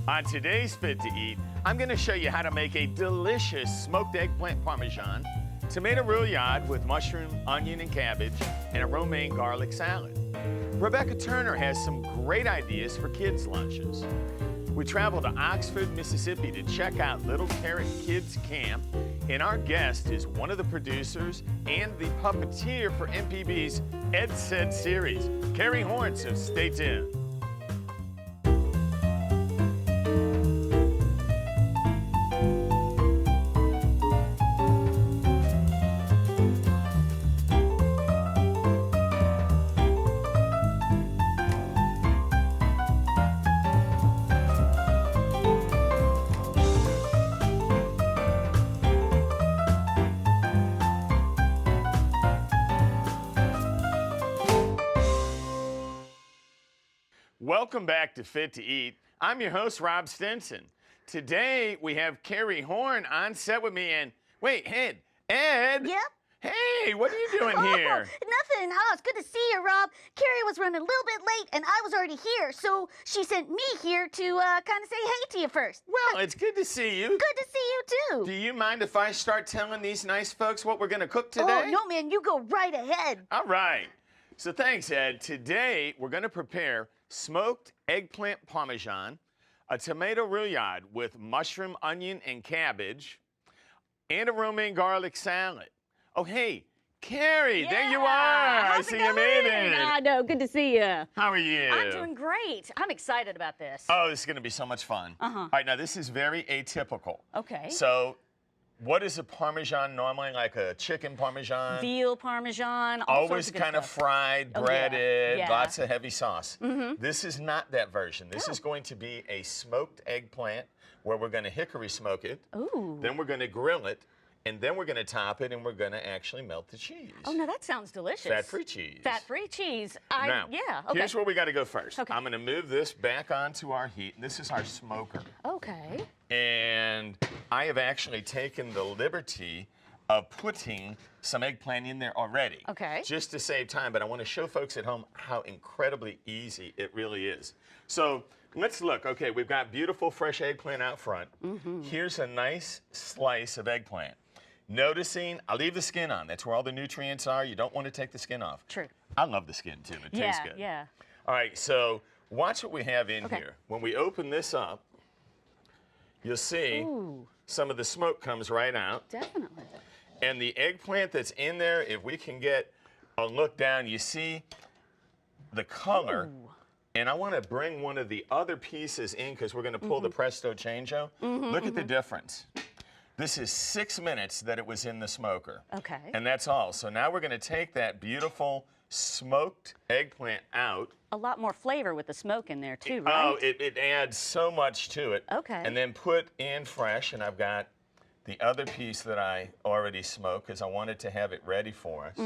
On today's Fit to Eat, I'm going to show you how to make a delicious smoked eggplant parmesan, tomato roulade with mushroom, onion, and cabbage, and a romaine garlic salad. Rebecca Turner has some great ideas for kids' lunches. We traveled to Oxford, Mississippi to check out Little Carrot Kids Camp, and our guest is one of the producers and the puppeteer for MPB's Ed Said series, Keri Horn, so stay tuned. Welcome back to Fit to Eat. I'm your host, Rob Stinson. Today, we have Keri Horn on set with me, and wait, Ed. Yep. Hey, what are you doing here? Nothing. Oh, it's good to see you, Rob. Keri was running a little bit late, and I was already here, so she sent me here to kind of say hey to you first. Well, it's good to see you. Good to see you, too. Do you mind if I start telling these nice folks what we're going to cook today? Oh, no, man, you go right ahead. All right. So thanks, Ed. Today, we're going to prepare smoked eggplant parmesan, a tomato roulade with mushroom, onion, and cabbage, and a romaine garlic salad. Oh, hey, Keri, Yeah. there you are. How's I see it you made going? it. I know, good to see you. How are you? I'm doing great. I'm excited about this. Oh, this is going to be so much fun. All right, now this is very atypical. Okay. So, what is a parmesan normally? Like a chicken parmesan? Veal parmesan, all Always sorts of good kind of stuff. fried, Oh, yeah. breaded, Yeah. lots of heavy sauce. This is not that version. This is going to be a smoked eggplant where we're going to hickory smoke it. Ooh. Then we're going to grill it, and then we're going to top it, and we're going to actually melt the cheese. Oh, no, that sounds delicious. Fat-free cheese. Fat-free cheese. Now, Yeah, okay. here's where we got to go first. Okay. I'm going to move this back onto our heat. This is our smoker. Okay. And I have actually taken the liberty of putting some eggplant in there already. Okay. Just to save time, but I want to show folks at home how incredibly easy it really is. So let's look. Okay, we've got beautiful fresh eggplant out front. Here's a nice slice of eggplant. Noticing, I leave the skin on. That's where all the nutrients are. You don't want to take the skin off. True. I love the skin too. It tastes good. Yeah. All right, so watch what we have in Okay. here. When we open this up, you'll see some of the smoke comes right out. Definitely. And the eggplant that's in there, if we can get a look down, you see the color. And I want to bring one of the other pieces in because we're going to pull the Presto Changeo. Look at the difference. This is 6 minutes that it was in the smoker. Okay. And that's all. So now we're going to take that beautiful smoked eggplant out. A lot more flavor with the smoke in there, too, right? Oh, it adds so much to it. Okay. And then put in fresh, and I've got the other piece that I already smoked because I wanted to have it ready for us.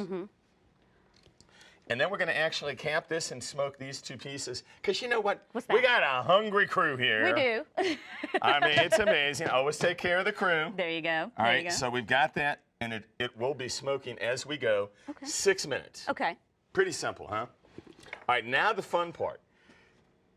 And then we're going to actually cap this and smoke these two pieces. Because you know what? What's We that? got a hungry crew here. We do. I mean, it's amazing. Always take care of the crew. There you go. All there right, you go. so we've got that, and it will be smoking as we go. Okay. 6 minutes. Okay. Pretty simple, huh? All right, now the fun part.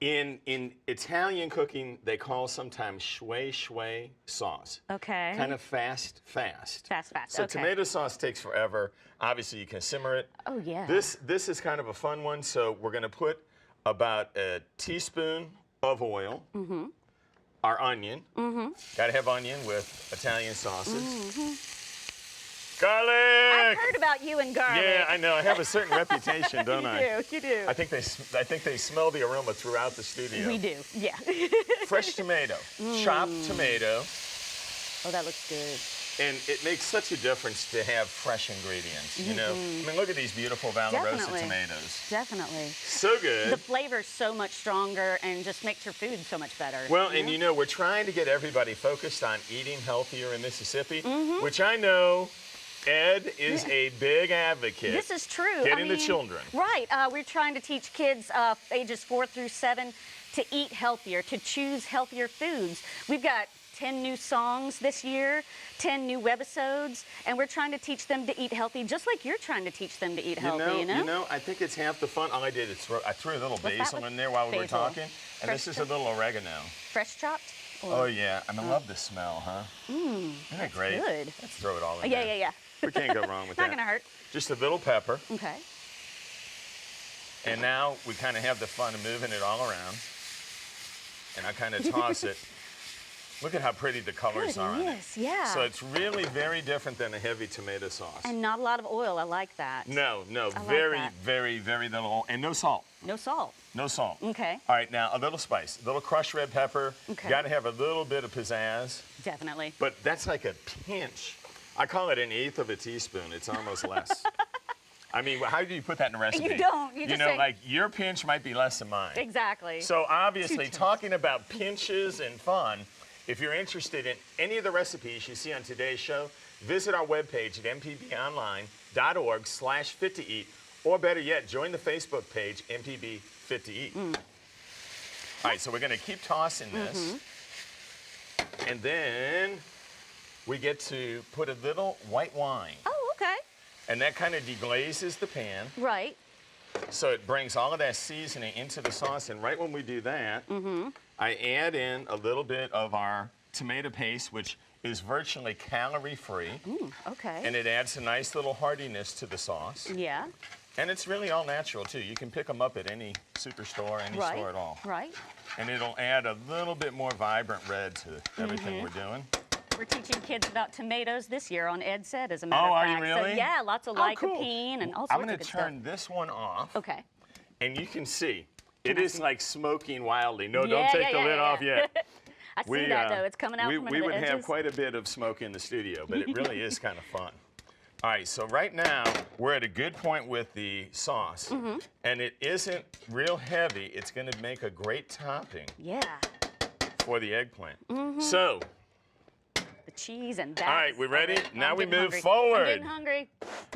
In Italian cooking, they call sometimes shway sauce. Okay. Kind of fast. Fast. So Okay. tomato sauce takes forever. Obviously, you can simmer it. Oh, yeah. This is kind of a fun one. So we're going to put about a teaspoon of oil. Our onion. Got to have onion with Italian sauces. Garlic. I've heard about you and garlic. Yeah, I know. I have a certain reputation, don't I? You do. I think they smell the aroma throughout the studio. We do, yeah. Fresh tomato, chopped tomato, Oh, that looks good. and it makes such a difference to have fresh ingredients. You know, I mean, look at these beautiful Valorosa Definitely. tomatoes. Definitely. So good. The flavor's so much stronger and just makes your food so much better. Well, and you know, we're trying to get everybody focused on eating healthier in Mississippi, which I know Ed is a big advocate. This is true. Getting the children. Right. We're trying to teach kids ages 4 through 7 to eat healthier, to choose healthier foods. We've got 10 new songs this year, 10 new webisodes, and we're trying to teach them to eat healthy, just like you're trying to teach them to eat healthy, you know? I think it's half the fun. All I did is I threw a little What's basil that? in there while we were Basil. talking, and this is a little oregano. Fresh chopped? Oh, yeah. I love the smell, huh? Isn't that great? good. Let's throw it all in Yeah, there. yeah, yeah. We can't go wrong with that. Not gonna hurt. Just a little pepper. Okay. And now we kind of have the fun of moving it all around. And I kind of toss it. Look at how pretty the colors are on it. Yes, yeah. So it's really very different than a heavy tomato sauce. And not a lot of oil. I like that. No, like very, that. very, very little, and no salt. No salt. No salt. Okay. All right, now a little spice, a little crushed red pepper. Okay. Got to have a little bit of pizzazz, Definitely. but that's like a pinch. I call it 1/8 of a teaspoon. It's almost less. I mean, how do you put that in a recipe? You don't. You just say- like your pinch might be less than mine. Exactly. So obviously, talking about pinches and fun, if you're interested in any of the recipes you see on today's show, visit our webpage at mpbonline.org/fit to eat, or better yet, join the Facebook page, MPB Fit to Eat. All right, so we're gonna keep tossing this, and then we get to put a little white wine, Oh, okay. and that kind of deglazes the pan. Right. So it brings all of that seasoning into the sauce, and right when we do that, I add in a little bit of our tomato paste, which is virtually calorie-free, Okay. and it adds a nice little heartiness to the sauce. Yeah. And it's really all natural, too. You can pick them up at any superstore, any Right. store at all. Right. And it'll add a little bit more vibrant red to everything we're doing. We're teaching kids about tomatoes this year on Ed Said, as a matter Oh, of are fact. you really? So, yeah, lots of Oh, cool. lycopene and all I'm sorts gonna of good turn stuff. this one off, Okay. and you can see it is like smoking wildly. No, Yeah, don't take yeah, the yeah, lid yeah. off yet. I see that, though. It's coming out we from under we the would have edges. quite a bit of smoke in the studio, but it really is kind of fun. All right, so right now we're at a good point with the sauce, and it isn't real heavy. It's going to make a great topping Yeah. for the eggplant. So, The cheese and that. all right, we ready? Now I'm we getting move hungry. forward. I'm getting hungry.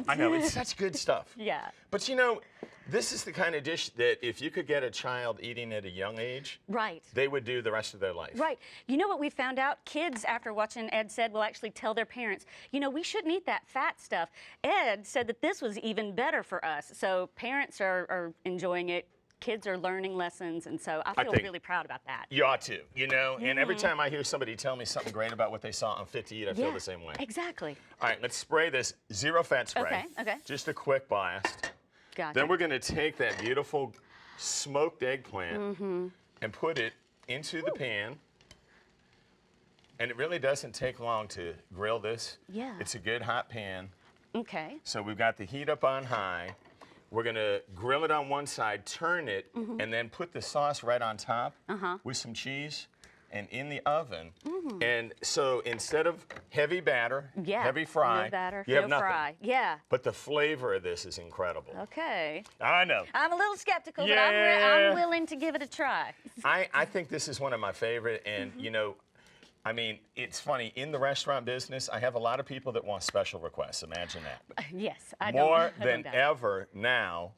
I know, it's such good stuff. Yeah. But you know, this is the kind of dish that if you could get a child eating at a young age, Right. they would do the rest of their life. Right. You know what we found out? Kids, after watching Ed Said, will actually tell their parents, you know, we shouldn't eat that fat stuff. Ed said that this was even better for us. So parents are enjoying it. Kids are learning lessons. And so I feel think- really proud about that. You ought to, you know? And every time I hear somebody tell me something great about what they saw on Fit to Eat, I feel the same way. Exactly. All right, let's spray this zero fat spray. Okay, okay. Just a quick blast. Gotcha. Then we're going to take that beautiful smoked eggplant and put it into the pan. And it really doesn't take long to grill this. Yeah. It's a good hot pan. Okay. So we've got the heat up on high. We're going to grill it on one side, turn it, and then put the sauce right on top with some cheese and in the oven. And so instead of heavy batter, Yeah. heavy fry, No batter, you have no nothing. fry. Yeah. But the flavor of this is incredible. Okay. I know. I'm a little skeptical, but Yeah. I'm willing to give it a try. I think this is one of my favorite, and you know, I mean, it's funny, in the restaurant business, I have a lot of people that want special requests. Imagine that. Yes, I More don't. I than don't doubt it. ever now,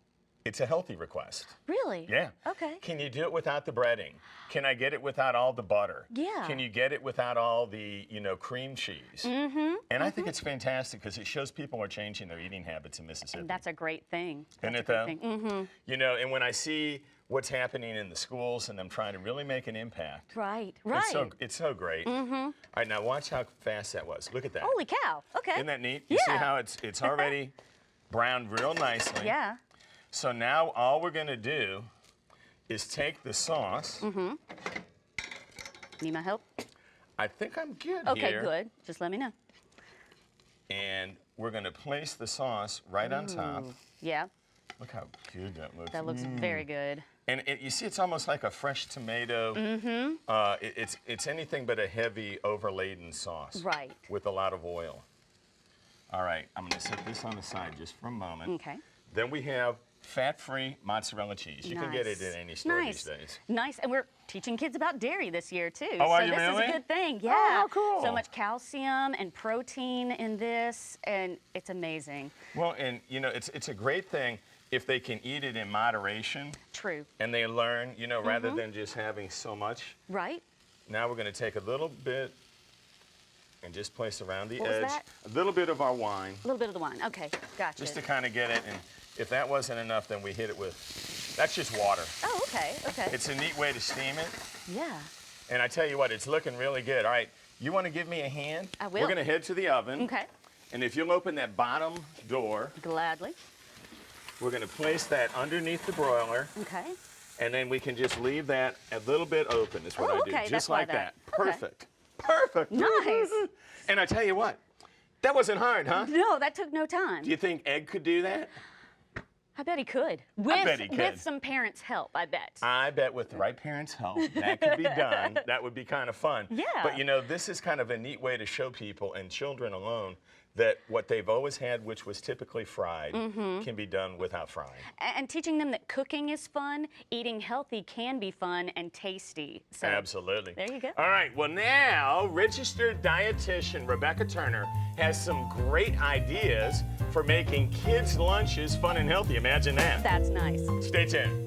it's a healthy request. Really? Yeah. Okay. Can you do it without the breading? Can I get it without all the butter? Yeah. Can you get it without all the, you know, cream cheese? And I think it's fantastic because it shows people are changing their eating habits in Mississippi. That's a great thing. Isn't it though? You know, and when I see what's happening in the schools and them trying to really make an impact, Right, right. it's so great. All right, now watch how fast that was. Look at that. Holy cow. Okay. Isn't that neat? You see Yeah. how it's already browned real nicely. Yeah. So now all we're gonna do is take the sauce. Need my help? I think I'm good Okay, here. good. Just let me know. And we're gonna place the sauce right on top. Yeah, Look how good that looks. that looks very good. And you see, it's almost like a fresh tomato. It's anything but a heavy, overladen sauce. Right. With a lot of oil. All right, I'm gonna set this on the side just for a moment. Okay. Then we have fat-free mozzarella cheese. You can get it Nice. in any store Nice. these days. Nice, and we're teaching kids about dairy this year too. Oh, are so you this really? is a good thing. Yeah. Oh, cool. So much calcium and protein in this, and it's amazing. Well, and you know, it's a great thing. if they can eat it in moderation. True. And they learn, you know, rather than just having so much. Right. Now we're going to take a little bit and just place around the What was edge that? a little bit of our wine. A little bit of the wine. Okay, gotcha. Just to kind of get it. And if that wasn't enough, then we hit it with, that's just water. Oh, okay, okay. It's a neat way to steam it. Yeah. And I tell you what, it's looking really good. All right, you want to give me a hand? I will. We're going to head to the oven. Okay. And if you'll open that bottom door, Gladly. we're going to place that underneath the broiler. Okay. And then we can just leave that a little bit open is what I do. Okay, Just that's why like that. Okay. Perfect. Perfect. Nice. And I tell you what, that wasn't hard, huh? No, that took no time. Do you think Ed could do that? I bet he could. bet he could. With some parents' help, I bet. I bet with the right parents' help, that could be done. That would be kind of fun. Yeah. But you know, this is kind of a neat way to show people, and children alone, that what they've always had, which was typically fried, can be done without frying. And teaching them that cooking is fun, eating healthy can be fun and tasty. So Absolutely. There you go. All right, well now, registered dietitian Rebecca Turner has some great ideas for making kids' lunches fun and healthy. Imagine that. That's nice. Stay tuned.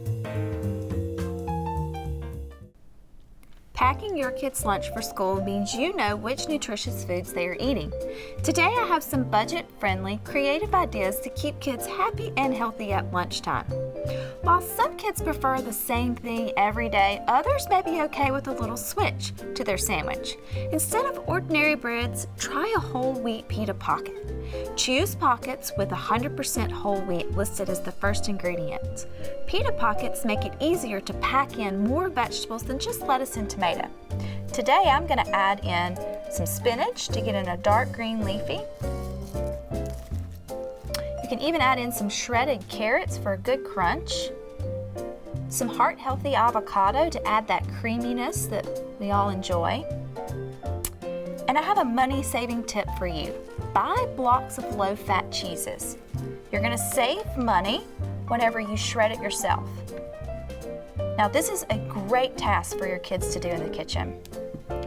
Packing your kids' lunch for school means you know which nutritious foods they are eating. Today I have some budget-friendly, creative ideas to keep kids happy and healthy at lunchtime. While some kids prefer the same thing every day, others may be okay with a little switch to their sandwich. Instead of ordinary breads, try a whole wheat pita pocket. Choose pockets with 100% whole wheat listed as the first ingredient. Pita pockets make it easier to pack in more vegetables than just lettuce and tomato. Today I'm going to add in some spinach to get in a dark green leafy. You can even add in some shredded carrots for a good crunch. Some heart-healthy avocado to add that creaminess that we all enjoy. And I have a money-saving tip for you. Buy blocks of low-fat cheeses. You're going to save money whenever you shred it yourself. Now this is a great task for your kids to do in the kitchen.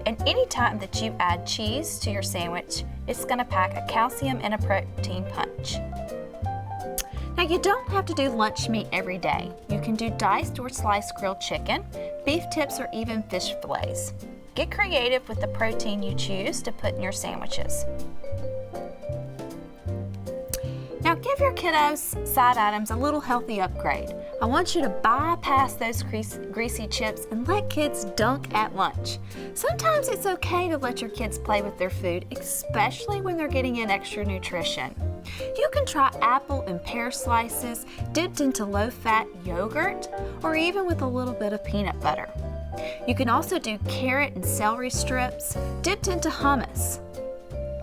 And anytime that you add cheese to your sandwich, it's going to pack a calcium and a protein punch. Now you don't have to do lunch meat every day. You can do diced or sliced grilled chicken, beef tips, or even fish fillets. Get creative with the protein you choose to put in your sandwiches. Now give your kiddos side items a little healthy upgrade. I want you to bypass those greasy chips and let kids dunk at lunch. Sometimes it's okay to let your kids play with their food, especially when they're getting in extra nutrition. You can try apple and pear slices dipped into low-fat yogurt or even with a little bit of peanut butter. You can also do carrot and celery strips dipped into hummus.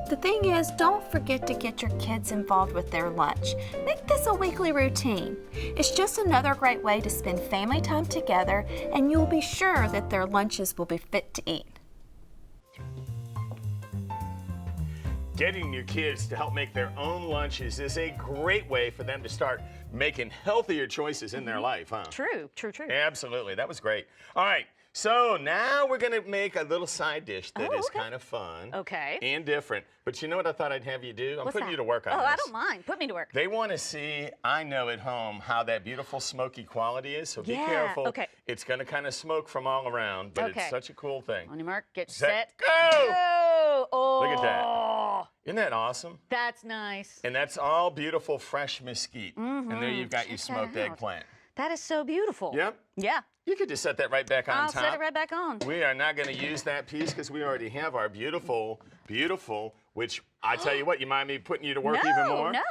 The thing is, don't forget to get your kids involved with their lunch. Make this a weekly routine. It's just another great way to spend family time together, and you'll be sure that their lunches will be fit to eat. Getting your kids to help make their own lunches is a great way for them to start making healthier choices in their life, huh? True, true, true. Absolutely, that was great. All right, so now we're gonna make a little side dish that is okay. kind of fun. Okay. And different. But you know what I thought I'd have you do? I'm What's putting that? you to work on Oh, this. I don't mind. Put me to work. They want to see, I know at home, how that beautiful smoky quality is, so be Yeah, careful. okay. It's going to kind of smoke from all around, but Okay. it's such a cool thing. On your mark, get Set, set, go! go! Oh, Look at that. Isn't that awesome? That's nice. And that's all beautiful fresh mesquite. And there you've got your Check that smoked out. eggplant. That is so beautiful. Yep. Yeah. You could just set that right back on I'll top. set it right back on. We are not going to use that piece because we already have our beautiful, beautiful, which I tell you what, you mind me putting you to work even more? No,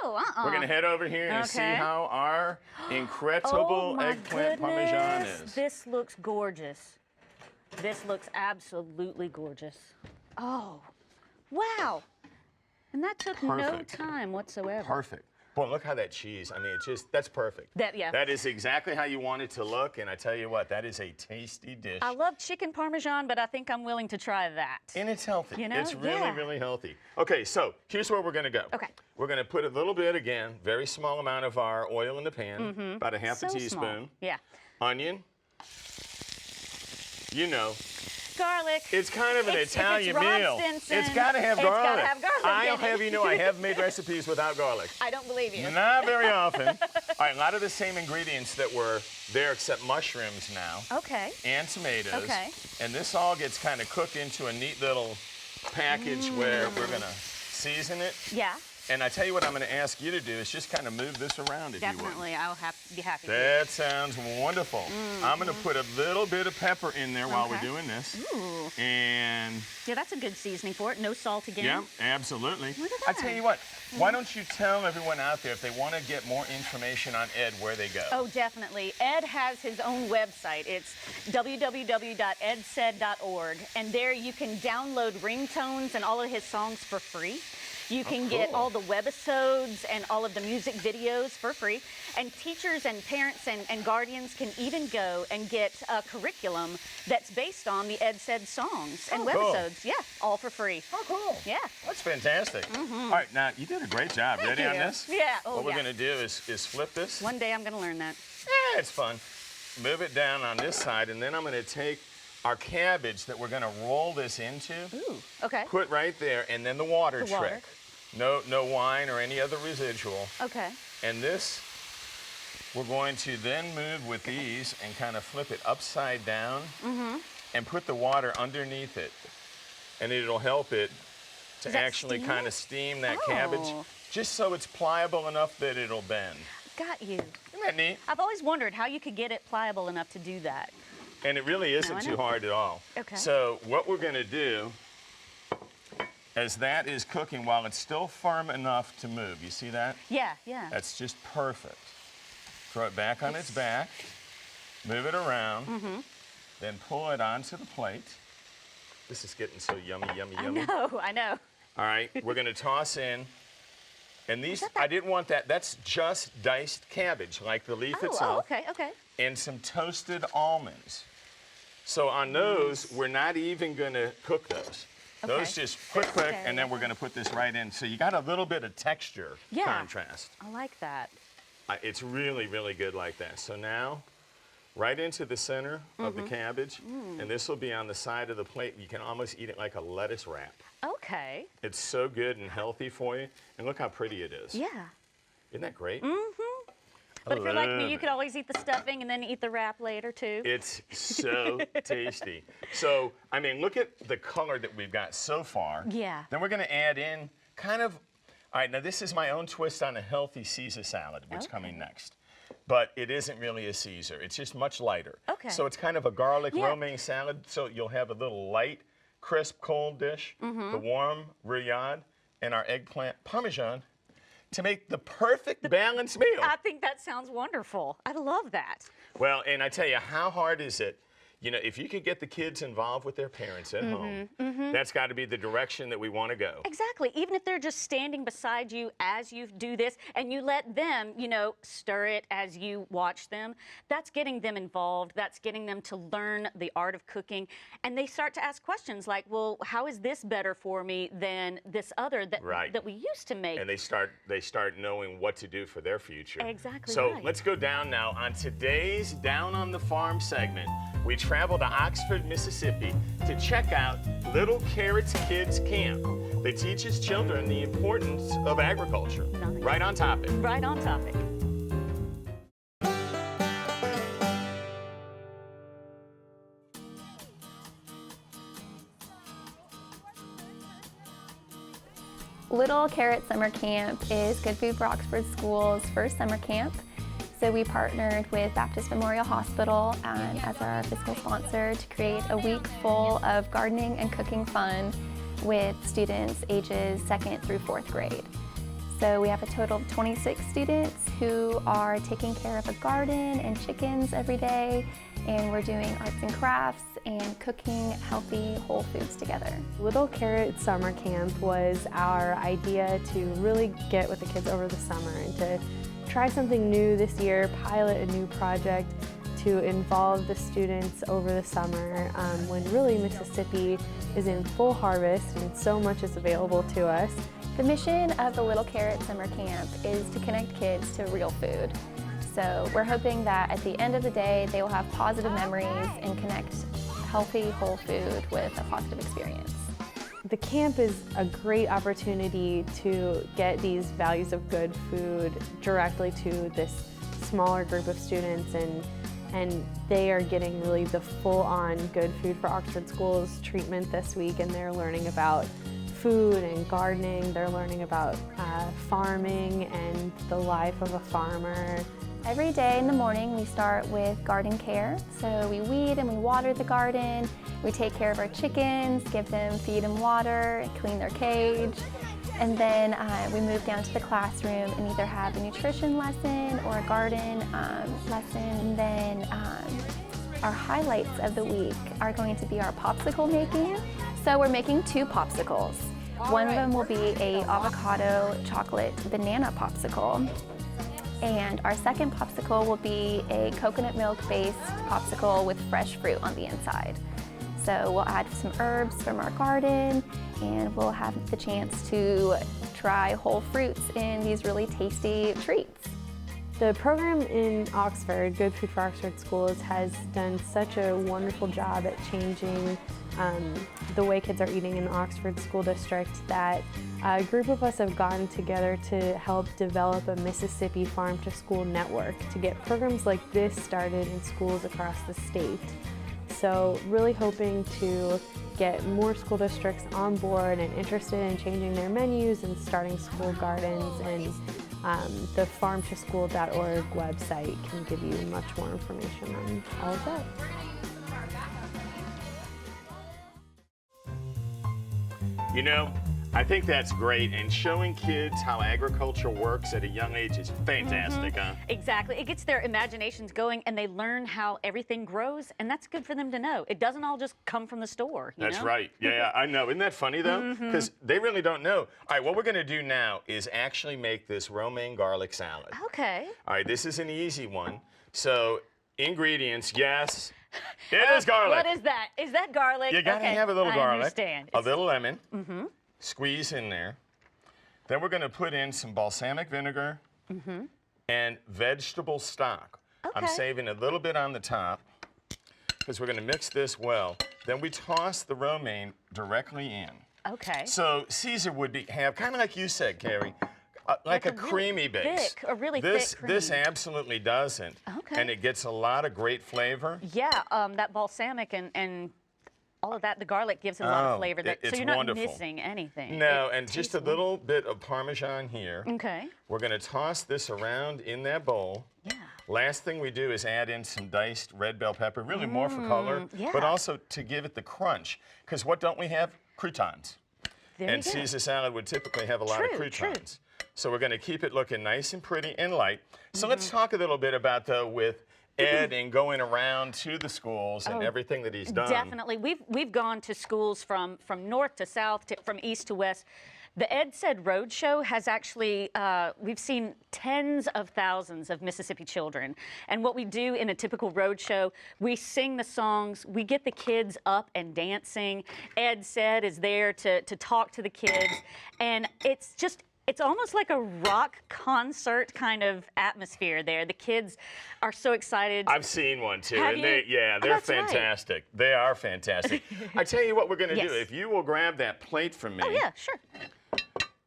We're going to head over here and see Okay. how our incredible Oh my eggplant goodness. parmesan is. This looks gorgeous. This looks absolutely gorgeous. Oh, wow. And that took Perfect. no time whatsoever. Perfect. Boy, look how that cheese, I mean, it's just, that's perfect. Yeah. That is exactly how you want it to look, and I tell you what, that is a tasty dish. I love chicken parmesan, but I think I'm willing to try that. And it's healthy. You know? It's really, Yeah. really healthy. Okay, so here's where we're going to go. Okay. We're going to put a little bit, again, very small amount of our oil in the pan, about a half So a small. teaspoon. Yeah. Onion. You know, Garlic. It's kind of an Italian Rob meal. Stinson, It's got to have garlic. It's got to have garlic. I'll have you know, I have made recipes without garlic. I don't believe you. Not very often. All right, a lot of the same ingredients that were there except mushrooms now. Okay. And tomatoes. Okay. And this all gets kind of cooked into a neat little package where we're going to season it. Yeah. And I tell you what I'm going to ask you to do is just kind of move this around if you would. Definitely, I'll be happy to. That sounds wonderful. I'm going to put a little bit of pepper in there while we're doing this. Ooh. And Yeah, that's a good seasoning for it. No salt again. yeah, absolutely. Look at I that. tell you what, why don't you tell everyone out there if they want to get more information on Ed, where they go? Oh, definitely. Ed has his own website. It's www.edsaid.org, and there you can download ringtones and all of his songs for free. You can get cool. all the webisodes and all of the music videos for free. And teachers and parents and guardians can even go and get a curriculum that's based on the Ed Said songs and Oh, cool. webisodes. Yeah, all for free. Oh, cool. Yeah. That's fantastic. All right, now you did a great job. Ready on you. this? Yeah. Oh, What we're yeah. going to do is flip this. One day I'm going to learn that. Yeah, it's fun. Move it down on this side, and then I'm going to take our cabbage that we're going to roll this into. Ooh, okay. Put right there, and then the water The water. trick. No wine or any other residual. Okay. And this, we're going to then move with these and kind of flip it upside down and put the water underneath it. And it'll help it to Does that actually steam kind it? of steam that cabbage, Oh. just so it's pliable enough that it'll bend. Got you. Isn't that neat? I've always wondered how you could get it pliable enough to do that. And it really isn't I too know. hard at all. Okay. So what we're going to do, as that is cooking, while it's still firm enough to move, you see that? Yeah, yeah. That's just perfect. Throw it back on its back, move it around, then pull it onto the plate. This is getting so yummy, yummy, yummy. I know. All right, we're going to toss in. And these, I didn't want that. That's just diced cabbage, like the leaf Oh, itself, okay, okay. and some toasted almonds. So on those, we're not even going to cook those. Okay. Those just quick, Okay. and then we're going to put this right in. So you got a little bit of texture Yeah. contrast. I like that. It's really, really good like that. So now, right into the center of the cabbage, and this will be on the side of the plate. You can almost eat it like a lettuce wrap. Okay. It's so good and healthy for you. And look how pretty it is. Yeah. Isn't that great? But if you're like me, love you it. could always eat the stuffing and then eat the wrap later too. It's so tasty. So, I mean, look at the color that we've got so far. Yeah. Then we're going to add in kind of, all right, now this is my own twist on a healthy Caesar salad, which is coming next. But it isn't really a Caesar. It's just much lighter. Okay. So it's kind of a garlic Yeah. romaine salad. So you'll have a little light, crisp, cold dish, the warm roulade, and our eggplant parmesan to make the perfect balanced meal. I think that sounds wonderful. I love that. Well, and I tell you, how hard is it? You know, if you could get the kids involved with their parents at home, that's got to be the direction that we want to go. Exactly. Even if they're just standing beside you as you do this and you let them, you know, stir it as you watch them, that's getting them involved. That's getting them to learn the art of cooking. And they start to ask questions like, well, how is this better for me than this other that, Right. that we used to make? And they start knowing what to do for their future. Exactly So right. let's go down now. On today's Down on the Farm segment, we travel to Oxford, Mississippi to check out Little Carrots Kids Camp. They teach its children the importance of agriculture. Nice. Right on topic. Right on topic. Little Carrot Summer Camp is Good Food for Oxford School's first summer camp. So we partnered with Baptist Memorial Hospital as our fiscal sponsor to create a week full of gardening and cooking fun with students ages 2nd through 4th grade. So we have a total of 26 students who are taking care of a garden and chickens every day, and we're doing arts and crafts and cooking healthy whole foods together. Little Carrot Summer Camp was our idea to really get with the kids over the summer and to try something new this year, pilot a new project to involve the students over the summer when really Mississippi is in full harvest and so much is available to us. The mission of the Little Carrot Summer Camp is to connect kids to real food. So we're hoping that at the end of the day, they will have positive memories and connect healthy, whole food with a positive experience. The camp is a great opportunity to get these values of good food directly to this smaller group of students, and they are getting really the full-on Good Food for Oxford Schools treatment this week, and they're learning about food and gardening. They're learning about farming and the life of a farmer. Every day in the morning we start with garden care. So we weed and we water the garden. We take care of our chickens, give them feed and water, clean their cage. And then we move down to the classroom and either have a nutrition lesson or a garden lesson. And then our highlights of the week are going to be our popsicle making. So we're making 2 popsicles. One of them will be a avocado chocolate banana popsicle. And our second popsicle will be a coconut milk-based popsicle with fresh fruit on the inside. So we'll add some herbs from our garden, and we'll have the chance to try whole fruits in these really tasty treats. The program in Oxford, Good Food for Oxford Schools, has done such a wonderful job at changing the way kids are eating in the Oxford School District that a group of us have gotten together to help develop a Mississippi Farm to School network to get programs like this started in schools across the state. So really hoping to get more school districts on board and interested in changing their menus and starting school gardens, and the farmtoschool.org website can give you much more information on all of that. You know, I think that's great, and showing kids how agriculture works at a young age is fantastic, huh? Exactly. It gets their imaginations going, and they learn how everything grows, and that's good for them to know. It doesn't all just come from the store, you That's know? right. Yeah, I know. Isn't that funny, though? Because they really don't know. All right, what we're going to do now is actually make this romaine garlic salad. Okay. All right, this is an easy one. So, ingredients, yes. It is garlic. What is that? Is that garlic? You got to have a little I garlic. understand. A little lemon. Squeeze in there. Then we're going to put in some balsamic vinegar and vegetable stock. I'm Okay. saving a little bit on the top because we're going to mix this well. Then we toss the romaine directly in. Okay. So Caesar would have, kind of like you said, Keri, like a really creamy base. thick, a really this, thick This cream. absolutely doesn't. Okay. And it gets a lot of great flavor. Yeah, that balsamic and all of that, the garlic gives it a lot of flavor. it's So you're not wonderful. missing anything. No, It and just tastes a little bit of Parmesan here. Okay. We're going to toss this around in that bowl. Yeah. Last thing we do is add in some diced red bell pepper, really more for color, yeah. but also to give it the crunch. Because what don't we have? Croutons. Very And good. Caesar salad would typically have a lot of True, true. croutons. So we're going to keep it looking nice and pretty and light. So let's Mm-hmm. talk a little bit about, though, with Ed and going around to the schools and everything that he's done. Definitely. We've gone to schools from north to south, from east to west. The Ed Said Roadshow has actually, we've seen tens of thousands of Mississippi children. And what we do in a typical roadshow, we sing the songs, we get the kids up and dancing. Ed Said is there to talk to the kids. And it's almost like a rock concert kind of atmosphere there. The kids are so excited. I've seen one too, Have and you? they're That's right. fantastic. They are fantastic. I tell you what we're going to Yes. do. If you will grab that plate from me, Oh, yeah, sure.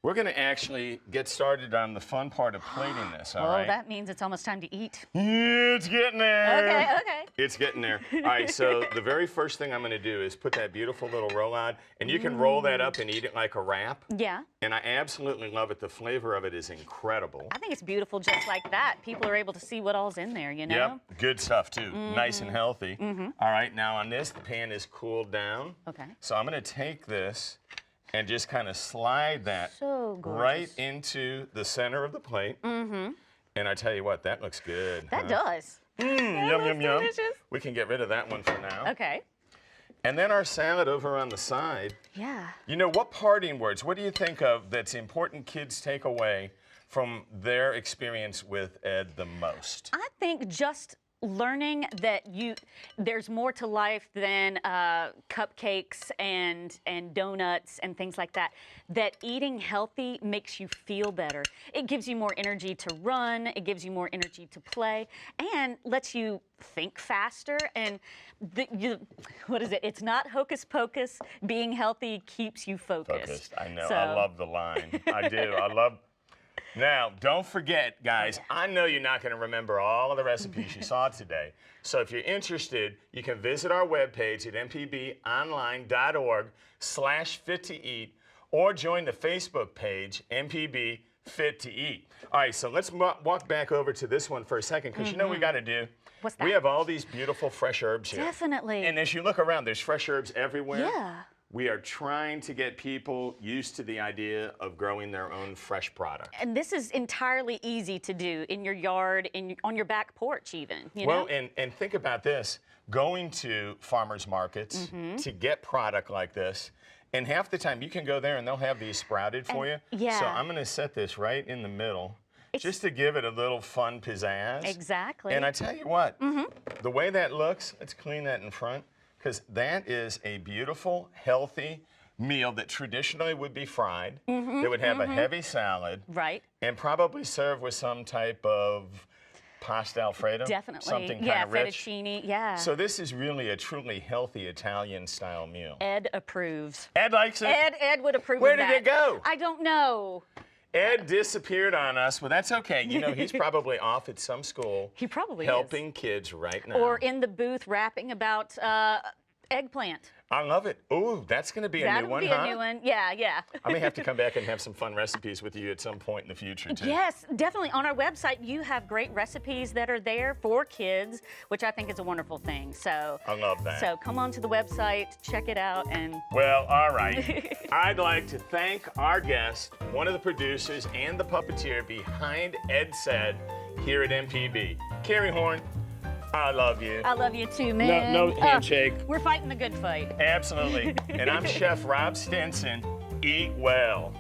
we're going to actually get started on the fun part of plating this, all right? That means it's almost time to eat. It's getting there. Okay. It's getting there. All right, so the very first thing I'm going to do is put that beautiful little roulade, and you can roll that up and eat it like a wrap. Yeah. And I absolutely love it. The flavor of it is incredible. I think it's beautiful just like that. People are able to see what all's in there, you know? Yep, good stuff too. Nice and healthy. All right, now on this, the pan is cooled down. Okay. So I'm going to take this and just kind of slide that So gorgeous. right into the center of the plate. And I tell you what, that looks good. That does. Yum, looks yum, yum. delicious. We can get rid of that one for now. Okay. And then our salad over on the side. Yeah. You know, what parting words, what do you think of that's important kids take away from their experience with Ed the most? I think just learning that there's more to life than cupcakes and donuts and things like that. That eating healthy makes you feel better. It gives you more energy to run. It gives you more energy to play, and lets you think faster. And what is it? It's not hocus pocus. Being healthy keeps you focused. I know. So. I love the line. I do. I love. Now, don't forget, guys, I know you're not going to remember all of the recipes you saw today. So if you're interested, you can visit our webpage at mpbonline.org/fit-to-eat or join the Facebook page, MPB Fit to Eat. All right, so let's walk back over to this one for a second, because you know what we got to do? What's that? We have all these beautiful fresh herbs here. Definitely. And as you look around, there's fresh herbs everywhere. Yeah. We are trying to get people used to the idea of growing their own fresh product. And this is entirely easy to do in your yard, on your back porch even, you know? Well, and think about this. Going to farmers markets to get product like this, and half the time you can go there and they'll have these sprouted for you. Yeah. So I'm going to set this right in the middle just to give it a little fun pizzazz. Exactly. And I tell you what, the way that looks, let's clean that in front, because that is a beautiful, healthy meal that traditionally would be fried. They would have a heavy salad. Right. And probably serve with some type of pasta Alfredo. Definitely. Something kind yeah, of rich. fettuccine. Yeah. So this is really a truly healthy Italian-style meal. Ed approves. Ed likes it. Ed would approve Where of did that. it go? I don't know. Ed disappeared on us. Well, that's okay. You know, he's probably off at some school. He probably helping kids right now. Or in the booth rapping about eggplant. I love it. Ooh, that's going to be a new one, huh? That'll be a new one. Yeah, yeah. I may have to come back and have some fun recipes with you at some point in the future, too. Yes, definitely. On our website, you have great recipes that are there for kids, which I think is a wonderful thing. So I love that. So come on to the website, check it out, and well, all right. I'd like to thank our guest, one of the producers and the puppeteer behind Ed Said here at MPB, Keri Horn. I love you. I love you too, man. No handshake. We're fighting the good fight. Absolutely. And I'm Chef Rob Stinson. Eat well.